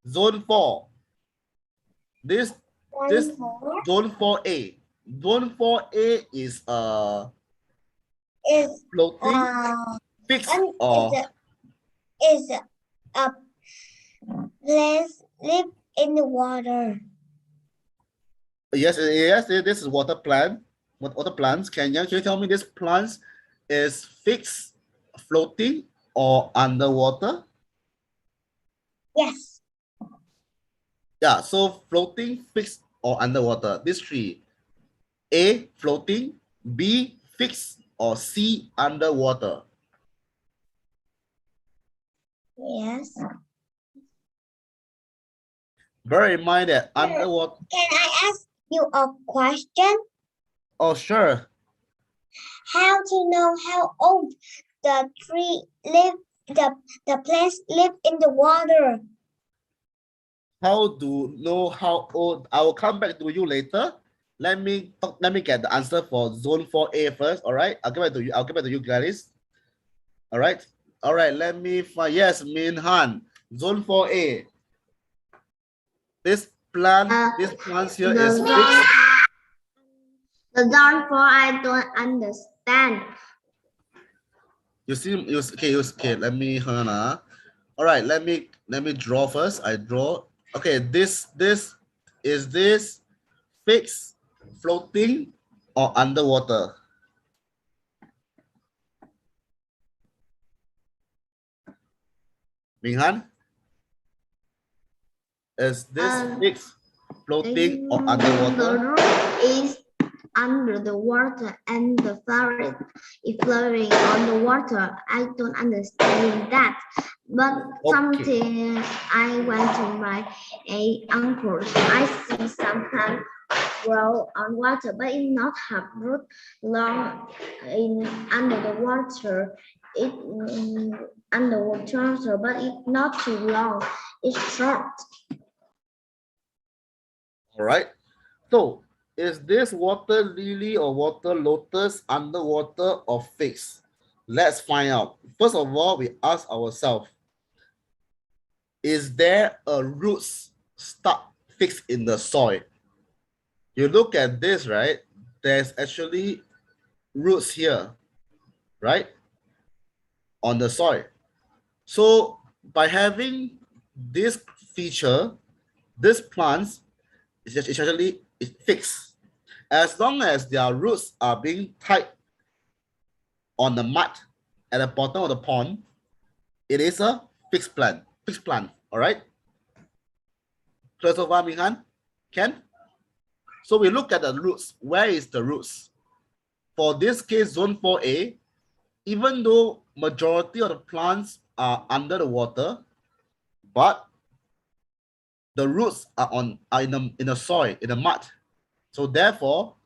Zone 4. This zone 4A. Zone 4A is floating, fixed, or is a plants live in the water. yes, this is water plant. Water plants. Can you tell me this plant is fixed, floating, or underwater? Yes. Yeah, so floating, fixed, or underwater. These three. A, floating, B, fixed, or C, underwater. Yes. Bear in mind that underwater. Can I ask you a question? Oh, sure. How to know how old the tree live, the plants live in the water? How to know how old? I will come back to you later. Let me get the answer for zone 4A first. All right. I'll get back to you. I'll get back to you, Gladys. All right. All right. Let me find. Yes, Min Han. Zone 4A. This plant here is fixed. The zone 4 I don't understand. You see, okay. Let me all right, let me draw first. I draw. Okay, this is this fixed, floating, or underwater? Minghan? Is this fixed, floating, or underwater? The root is under the water and the flower is flowing on the water. I don't understand that. But something I went to my uncle's. I see some plants grow on water, but it not have root long under the water. It underwater, but it's not too long. It's short. All right. So, is this water lily or water lotus underwater or fixed? Let's find out. First of all, we ask ourselves, is there a roots stuck fixed in the soil? You look at this, right? there's actually roots here, right? On the soil. So by having this feature, this plants is actually fixed. As long as their roots are being tied on the mud at the bottom of the pond, it is a fixed plant. All right. Clear so far, Minhan? Ken? So we look at the roots. Where is the roots? For this case, zone 4A, even though majority of the plants are under the water, but the roots are in the soil, in the mud. So therefore,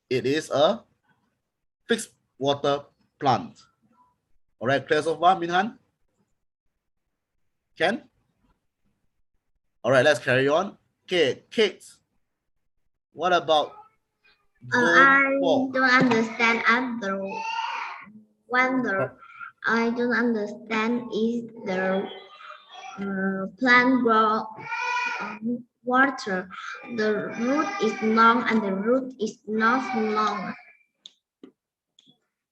it is a fixed water plant. All right, clear so far, Minhan? Ken? All right, let's carry on. Okay, Kate. What about I don't understand other wonder. I don't understand is the plant grow water. The root is long and the root is not long.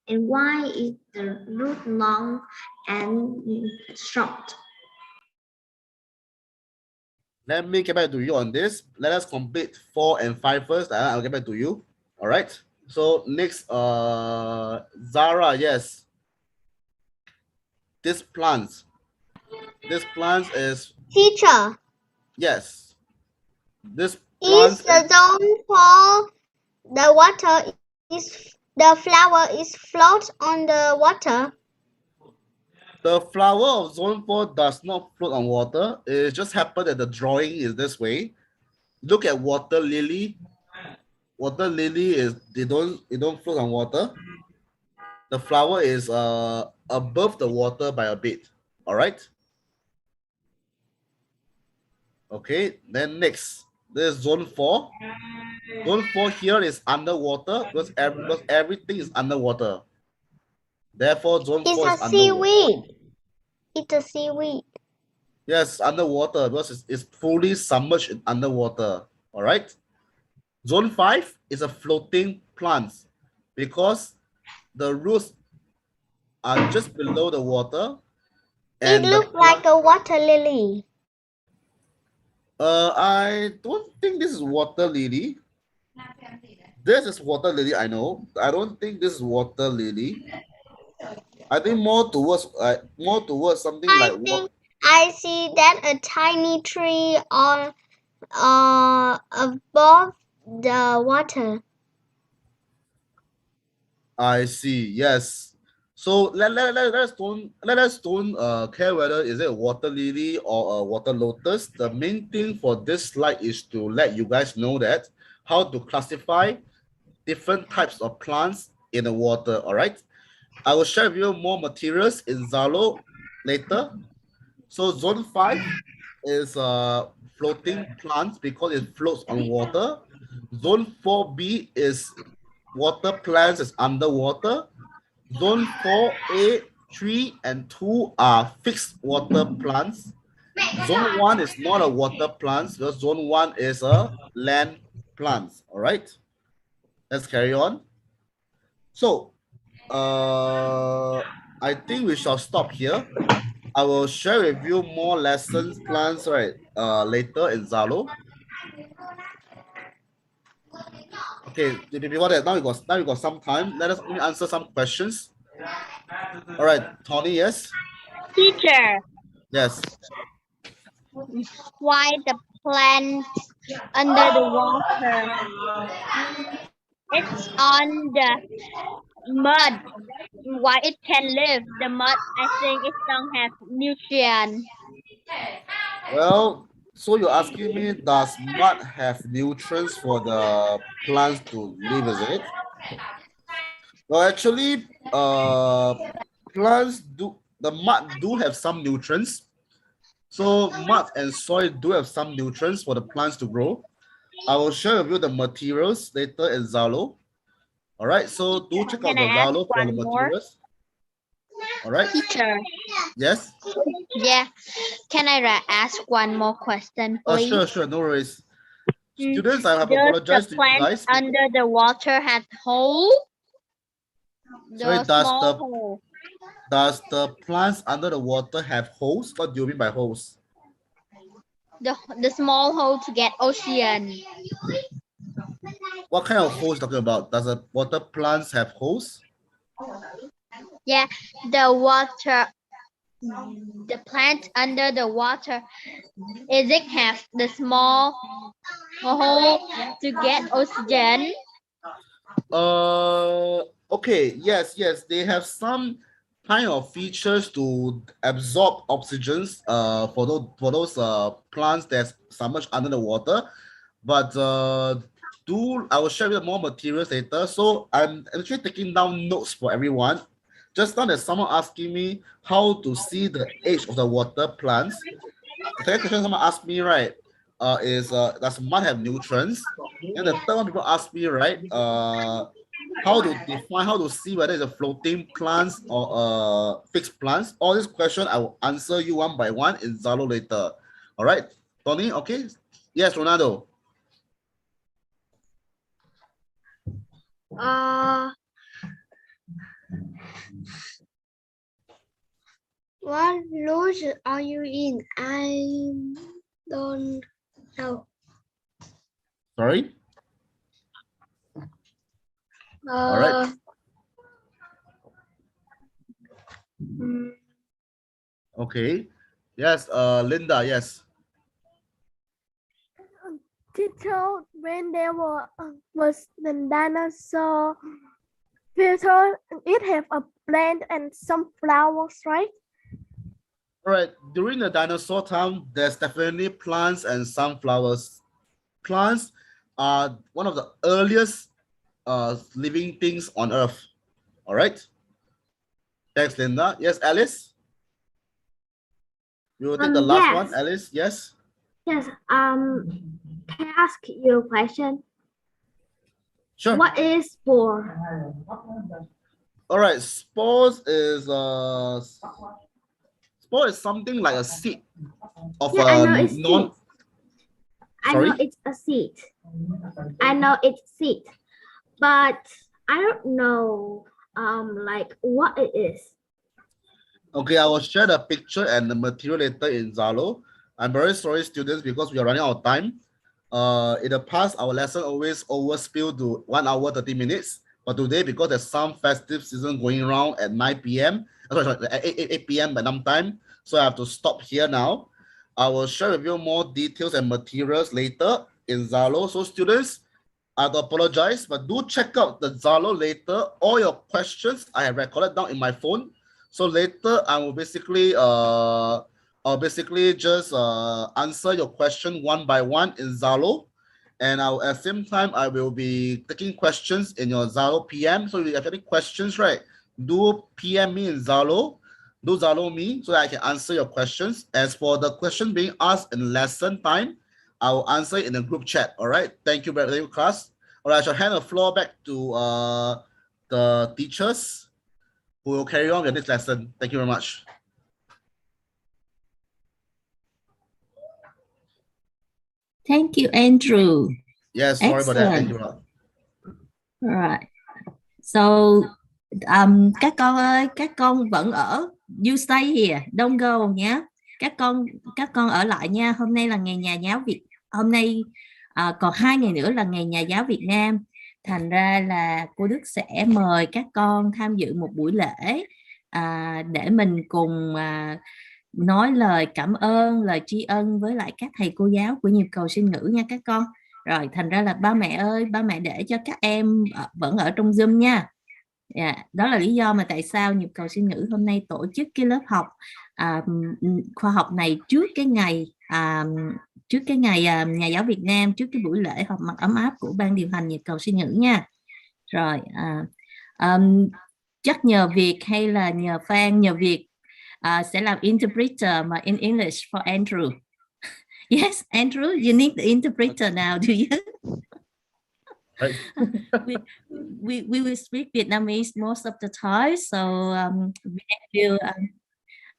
And why is the root long and short? Let me get back to you on this. Let us complete 4 and 5 first, and I'll get back to you. All right. So next, Zara, yes. This plant is Teacher, yes. This plant is the zone for the water is the flower is float on the water. The flower of zone 4 does not float on water. It just happened that the drawing is this way. Look at water lily. Water lily is they don't float on water. The flower is above the water by a bit. All right. Okay. Then next, there's zone 4. Zone 4 here is underwater because everything is underwater. Therefore, zone 4 is underwater. Seaweed. It's a seaweed. Yes, underwater because it's fully submerged in underwater. All right. Zone 5 is a floating plant because the roots are just below the water. And it looks like a water lily. I don't think this is water lily. This is water lily, I know. I don't think this is water lily. I think more towards something like what I see that a tiny tree on above the water. I see. Yes. So let us don't care whether is it a water lily or a water lotus. The main thing for this slide is to let you guys know that how to classify different types of plants in the water. All right. I will share with you more materials in Zalo later. So zone 5 is floating plants because it floats on water. Zone 4B is water plants is underwater. Zone 4A, 3 and 2 are fixed water plants. Zone 1 is not a water plant because zone 1 is a land plant. All right. Let's carry on. So I think we shall stop here. I will share with you more lessons plans later in Zalo. Okay, before that, now we got some time. Let me answer some questions. All right, Tony, yes? Teacher. Yes. Why the plant under the water? It's on the mud. Why it can live? The mud, I think it don't have nutrients. Well, so you're asking me, does mud have nutrients for the plants to live, is it? Well, actually, plants the mud do have some nutrients. So mud and soil do have some nutrients for the plants to grow. I will share with you the materials later in Zalo. All right, so do check out the Zalo for the materials. All right. Teacher. Yes. Yeah. Can I ask one more question, please? Sure, no worries. Students, I have Does apologized the to you plant guys. under the water have hole? Sorry, The small hole. does the plants under the water have holes? What do you mean by holes? The small hole to get ocean. What kind of holes talking about? Does the water plants have holes? Yeah, the plant under the water, is it have the small hole to get oxygen? Okay, yes, they have some kind of features to absorb oxygens for those plants that's submerged under the water. But I will share with more materials later. So I'm actually taking down notes for everyone. Just now there's someone asking me how to see the age of the water plants. The second question someone asked me, right, is does mud have nutrients? And the third one people ask me, right, how to define, how to see whether it's a floating plants or fixed plants. All these questions I will answer you one by one in Zalo later. All right, Tony, okay? Yes, Ronaldo. What lodge are you in? I don't know. Sorry? All right. Okay. Yes, Linda, yes. Teacher, when there was the dinosaur filter, it have a plant and some flowers, right? All right. During the dinosaur time, there's definitely plants and some flowers. Plants are one of the earliest living things on Earth. All right. Thanks, Linda. Yes, Alice? We will take the last one. Alice, yes? Yes. Can I ask you a question? Sure. What is spore? All right. Spore is something like a seed of I know it's non. I know it's a seed. I know it's seed, but I don't know like what it is. Okay, I will share the picture and the material later in Zalo. I'm very sorry, students, because we are running out of time. In the past, our lesson always overspill to 1 hour 30 minutes. But today, because there's some festive season going around at 9 p.m., at 8 p.m. Vietnam time, so I have to stop here now. I will share with you more details and materials later in Zalo. So students, I apologize, but do check out the Zalo later. All your questions I have recorded down in my phone. So later I will basically just answer your question one by one in Zalo, and at the same time I will be taking questions in your Zalo PM. So if you have any questions, right, do PM me in Zalo, do Zalo me so that I can answer your questions. As for the question being asked in lesson time, I will answer it in the group chat. All right, thank you very much, class. All right, I shall hand the floor back to the teachers who will carry on with this lesson. Thank you very much. Thank you, Andrew. Yes, sorry about that. Thank you. Right. So, các con ơi, các con vẫn ở. You stay here, don't go nhé. Các con ở lại nha. Hôm nay là ngày nhà giáo Việt. Hôm nay còn 2 ngày nữa là ngày nhà giáo Việt Nam. Thành ra là cô Đức sẽ mời các con tham dự một buổi lễ để mình cùng nói lời cảm ơn, lời tri ân với lại các thầy cô giáo của nhịp cầu sinh ngữ nha các con. Rồi thành ra là ba mẹ ơi, ba mẹ để cho các em vẫn ở trong Zoom nha. Đó là lý do mà tại sao nhịp cầu sinh ngữ hôm nay tổ chức cái lớp học khoa học này trước cái ngày nhà giáo Việt Nam, trước cái buổi lễ họp mặt ấm áp của ban điều hành nhịp cầu sinh ngữ nha. Rồi chắc nhờ Việt hay là nhờ Phan, nhờ Việt sẽ làm interpreter mà in English for Andrew. Yes, Andrew, you need the interpreter now, do you? we will speak Vietnamese most of the time, so we will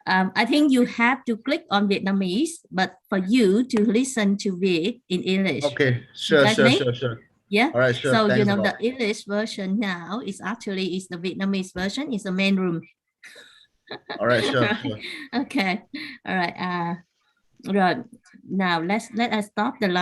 I think you have to click on Vietnamese, but for you to listen to it in English. Okay, sure. Yeah. All right, sure. So Thanks you know a lot. the English version now is actually the Vietnamese version. Is the main room. All right, sure. Okay. All right. Right. Now let us stop the live.